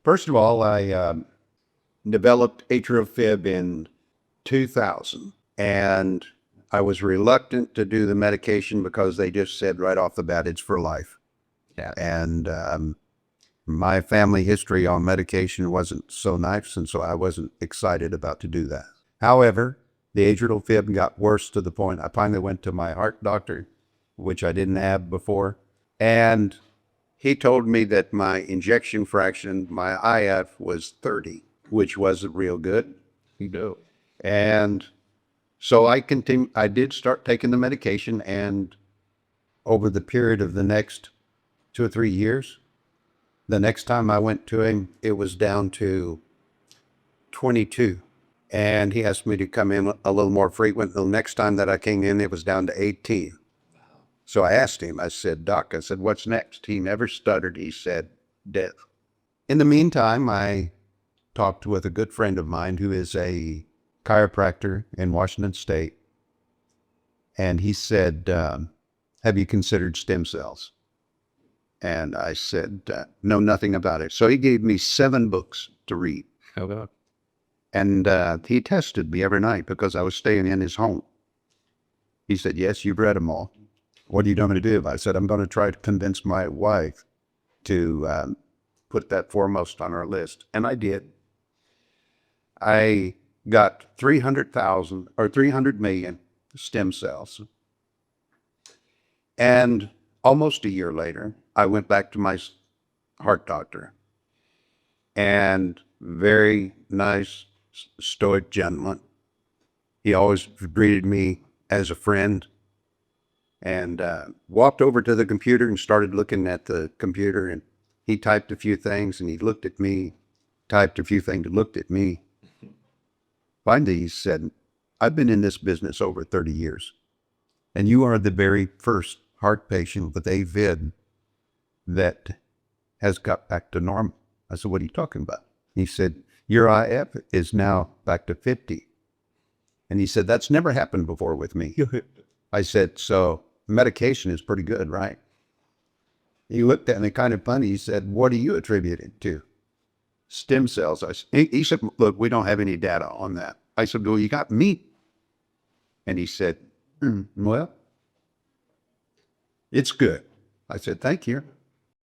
First of all, I developed atrial fib in 2000, and I was reluctant to do the medication because they just said right off the bat it's for life. Yeah. And my family history on medication wasn't so nice, and so I wasn't excited about to do that. However, the atrial fib got worse to the point I finally went to my heart doctor, which I didn't have before, and he told me that my injection fraction, my IF, was 30, which wasn't real good. No. And so I did start taking the medication, and over the period of the next 2 or 3 years, the next time I went to him, it was down to 22. And he asked me to come in a little more frequent. The next time that I came in, it was down to 18. So I asked him, I said, Doc, I said, what's next? He never stuttered. He said, death. In the meantime, I talked with a good friend of mine who is a chiropractor in Washington State. And he said, have you considered stem cells? And I said, no, nothing about it. So he gave me 7 books to read. Oh, God. And he tested me every night because I was staying in his home. He said, yes, you've read them all. What are you going to do? I said, I'm going to try to convince my wife to put that foremost on our list. And I did. I got 300,000 or 300 million stem cells. And almost a year later, I went back to my heart doctor. And very nice, stoic gentleman. He always greeted me as a friend, and walked over to the computer and started looking at the computer, and he typed a few things, and he looked at me, typed a few things, looked at me. Finally, he said, I've been in this business over 30 years, and you are the very first heart patient with AFib that has got back to normal. I said, what are you talking about? He said, your IF is now back to 50. And he said, that's never happened before with me. I said, so medication is pretty good, right? He looked at me kind of funny. He said, what do you attribute it to? Stem cells. He said, look, we don't have any data on that. I said, well, you got me. And he said, well, it's good. I said, thank you.